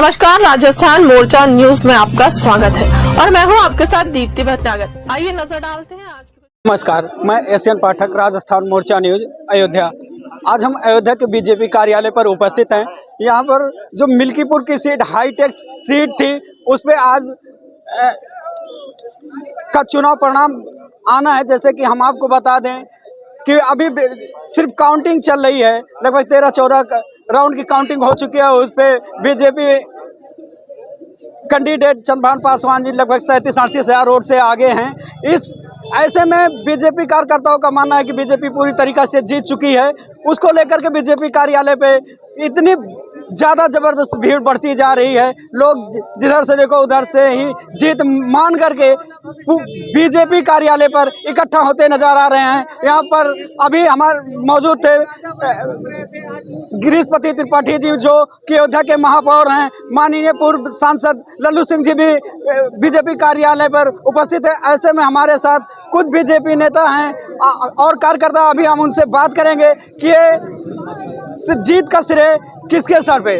नमस्कार, राजस्थान मोर्चा न्यूज में आपका स्वागत है और मैं हूं आपके साथ दीप्ति भटनागर। आइए नजर डालते हैं आज की। नमस्कार, मैं एसएन पाठक, राजस्थान मोर्चा न्यूज अयोध्या। आज हम अयोध्या के बीजेपी कार्यालय पर उपस्थित हैं। यहाँ पर जो मिल्कीपुर की सीट हाईटेक सीट थी, उस पर आज का चुनाव परिणाम आना है। जैसे कि हम आपको बता दें कि अभी सिर्फ काउंटिंग चल रही है, लगभग 13-14 राउंड की काउंटिंग हो चुकी है। उस पर बीजेपी कैंडिडेट चंद्रभान पासवान जी लगभग 37-38 हज़ार वोट से आगे हैं। इस ऐसे में बीजेपी कार्यकर्ताओं का मानना है कि बीजेपी पूरी तरीक़ा से जीत चुकी है। उसको लेकर के बीजेपी कार्यालय पे इतनी ज़्यादा ज़बरदस्त भीड़ बढ़ती जा रही है। लोग जिधर से देखो उधर से ही जीत मान करके बीजेपी कार्यालय पर इकट्ठा होते नज़र आ रहे हैं। यहाँ पर अभी हमारे मौजूद थे गिरीशपति त्रिपाठी जी, जो कि अयोध्या के महापौर हैं। माननीय पूर्व सांसद लल्लू सिंह जी भी बीजेपी कार्यालय पर उपस्थित है। ऐसे में हमारे साथ कुछ बीजेपी नेता हैं और कार्यकर्ता। अभी हम उनसे बात करेंगे कि ये जीत का श्रेय किसके सर पे,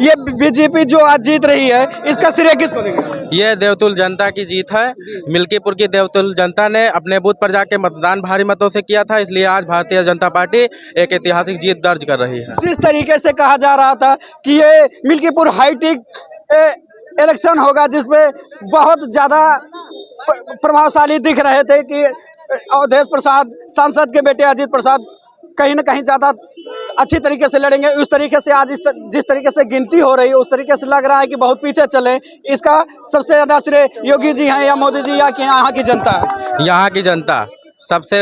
ये बीजेपी जो आज जीत रही है, इसका श्रेय किसको देंगे? ये देवतुल जनता की जीत है। मिल्कीपुर की देवतुल जनता ने अपने बूथ पर जाके मतदान भारी मतों से किया था, इसलिए आज भारतीय जनता पार्टी एक ऐतिहासिक जीत दर्ज कर रही है। जिस तरीके से कहा जा रहा था कि ये मिल्कीपुर हाईटेक इलेक्शन होगा, जिसमें बहुत ज़्यादा प्रभावशाली दिख रहे थे कि अवधेश प्रसाद, सांसद के बेटे अजीत प्रसाद कहीं ना कहीं ज़्यादा अच्छी तरीके से लड़ेंगे। उस तरीके से आज जिस तरीके से गिनती हो रही है, उस तरीके से लग रहा है कि बहुत पीछे चले। इसका सबसे ज़्यादा श्रेय योगी जी हैं या मोदी जी या कि यहाँ की जनता है? यहाँ की जनता सबसे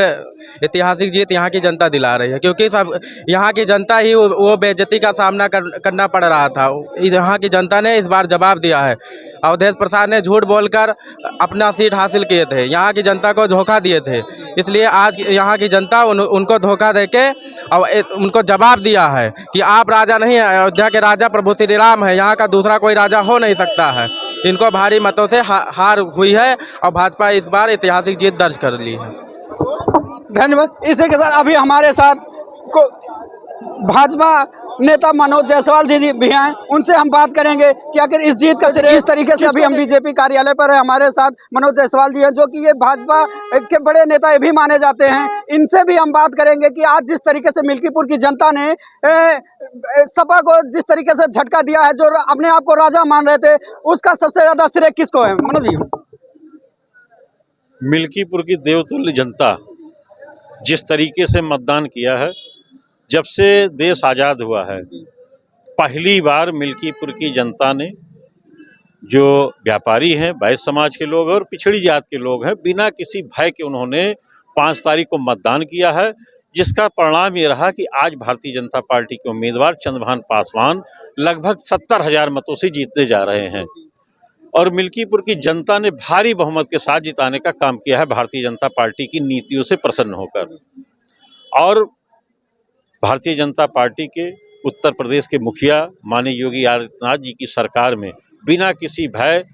ऐतिहासिक जीत यहाँ की जनता दिला रही है, क्योंकि सब यहाँ की जनता ही वो बेइज्जती का सामना करना पड़ रहा था। यहाँ की जनता ने इस बार जवाब दिया है। अवधेश प्रसाद ने झूठ बोलकर अपना सीट हासिल किए थे, यहाँ की जनता को धोखा दिए थे, इसलिए आज यहाँ की जनता उनको धोखा देके और उनको जवाब दिया है कि आप राजा नहीं हैं, अयोध्या के राजा प्रभु श्री राम है, यहाँ का दूसरा कोई राजा हो नहीं सकता है। इनको भारी मतों से हार हुई है और भाजपा इस बार ऐतिहासिक जीत दर्ज कर ली है। धन्यवाद। इसी के साथ अभी हमारे साथ भाजपा नेता मनोज जायसवाल जी भी हैं, उनसे हम बात करेंगे कि आखिर इस जीत का श्रेय इस तरीके से। अभी हम बीजेपी कार्यालय पर है, हमारे साथ मनोज जायसवाल जी हैं, जो कि ये भाजपा के बड़े नेता भी माने जाते हैं। इनसे भी हम बात करेंगे कि आज जिस तरीके से मिल्कीपुर की जनता ने सपा को जिस तरीके से झटका दिया है, जो अपने आप को राजा मान रहे थे, उसका सबसे ज़्यादा श्रेय किसको है? मनोज जी। मिल्कीपुर की देवतुल्य जनता जिस तरीके से मतदान किया है, जब से देश आज़ाद हुआ है, पहली बार मिल्कीपुर की जनता ने, जो व्यापारी हैं, वैश्य समाज के लोग और पिछड़ी जात के लोग हैं, बिना किसी भय के उन्होंने 5 तारीख को मतदान किया है, जिसका परिणाम ये रहा कि आज भारतीय जनता पार्टी के उम्मीदवार चंद्रभान पासवान लगभग 70,000 मतों से जीतते जा रहे हैं। और मिल्कीपुर की जनता ने भारी बहुमत के साथ जिताने का काम किया है, भारतीय जनता पार्टी की नीतियों से प्रसन्न होकर। और भारतीय जनता पार्टी के उत्तर प्रदेश के मुखिया माननीय योगी आदित्यनाथ जी की सरकार में बिना किसी भय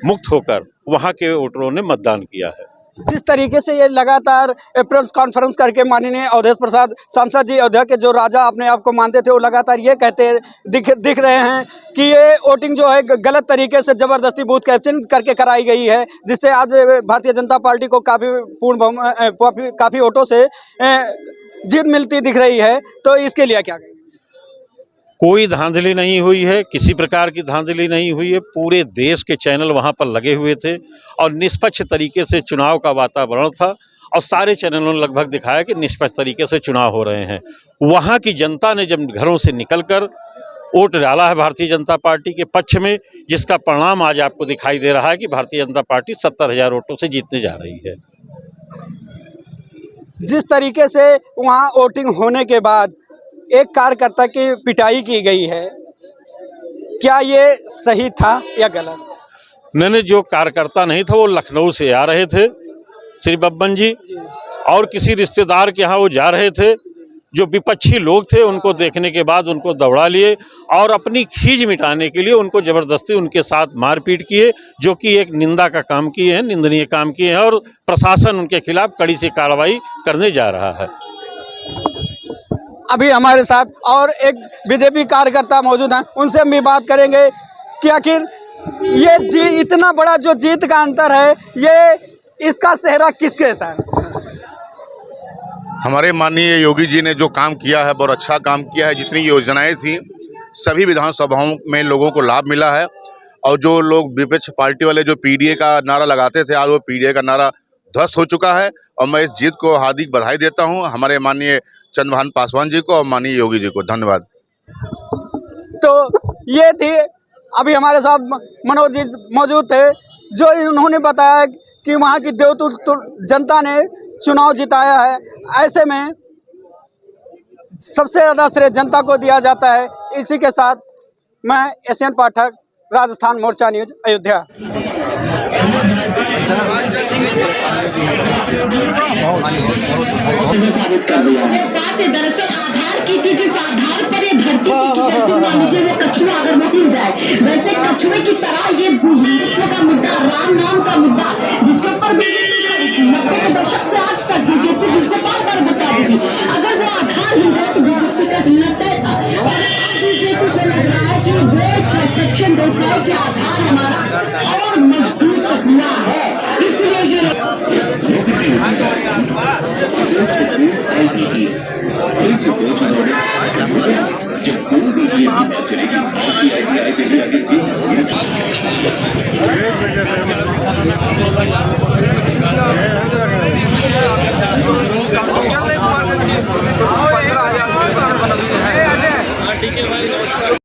मुक्त होकर वहां के वोटरों ने मतदान किया है। जिस तरीके से ये लगातार प्रेस कॉन्फ्रेंस करके माननीय अवधेश प्रसाद सांसद जी, अयोध्या के जो राजा अपने आप को मानते थे, वो लगातार ये कहते दिख रहे हैं कि ये वोटिंग जो है गलत तरीके से ज़बरदस्ती बूथ कैप्चरिंग करके कराई गई है, जिससे आज भारतीय जनता पार्टी को काफ़ी वोटों से जीत मिलती दिख रही है। तो इसके लिए क्या कहें? कोई धांधली नहीं हुई है, किसी प्रकार की धांधली नहीं हुई है। पूरे देश के चैनल वहां पर लगे हुए थे और निष्पक्ष तरीके से चुनाव का वातावरण था और सारे चैनलों ने लगभग दिखाया कि निष्पक्ष तरीके से चुनाव हो रहे हैं। वहां की जनता ने जब घरों से निकलकर वोट डाला है भारतीय जनता पार्टी के पक्ष में, जिसका परिणाम आज आपको दिखाई दे रहा है कि भारतीय जनता पार्टी 70,000 वोटों से जीतने जा रही है। जिस तरीके से वहाँ वोटिंग होने के बाद एक कार्यकर्ता की पिटाई की गई है, क्या ये सही था या गलत? मैंने जो कार्यकर्ता नहीं था, वो लखनऊ से आ रहे थे श्री बब्बन जी, और किसी रिश्तेदार के यहाँ वो जा रहे थे। जो विपक्षी लोग थे उनको देखने के बाद उनको दौड़ा लिए और अपनी खींच मिटाने के लिए उनको ज़बरदस्ती उनके साथ मारपीट किए, जो कि एक निंदा का काम किए हैं, निंदनीय काम किए हैं और प्रशासन उनके खिलाफ कड़ी से कार्रवाई करने जा रहा है। अभी हमारे साथ और एक बीजेपी कार्यकर्ता मौजूद हैं, उनसे हम भी बात करेंगे कि आखिर ये इतना बड़ा जो जीत का अंतर है, ये इसका सेहरा किसके सर? हमारे माननीय योगी जी ने जो काम किया है बहुत अच्छा काम किया है। जितनी योजनाएं थी सभी विधानसभाओं में लोगों को लाभ मिला है। और जो लोग विपक्ष पार्टी वाले जो पीडीए का नारा लगाते थे, आज वो पीडीए का नारा ध्वस्त हो चुका है। और मैं इस जीत को हार्दिक बधाई देता हूं हमारे माननीय चंद्रभान पासवान जी को और माननीय योगी जी को। धन्यवाद। तो ये थी, अभी हमारे साथ मनोज जी मौजूद थे, जो उन्होंने बताया कि वहाँ की देवतुल जनता ने चुनाव जिताया है। ऐसे में सबसे ज़्यादा श्रेय जनता को दिया जाता है। इसी के साथ मैं एसएन पाठक, राजस्थान मोर्चा न्यूज, अयोध्या। दरअसल आधार की थी, जिस आधार पर ये धरती जैसे मान लीजिए वो कछुआ अगर वो मिल जाए, वैसे कछुए की तरह ये हिंदुत्व का मुद्दा, राम नाम का मुद्दा, जिसके ऊपर बीजेपी 90 के दशक से आज तक बीजेपी जिसको बार बार बता रही थी, अगर वो आधार मिल जाए तो बीजेपी का हिम्मत था। और अब बीजेपी को लग रहा है कि वो परसेप्शन देता है कि आधार हमारा और मजबूत हुआ है, इसलिए ये जब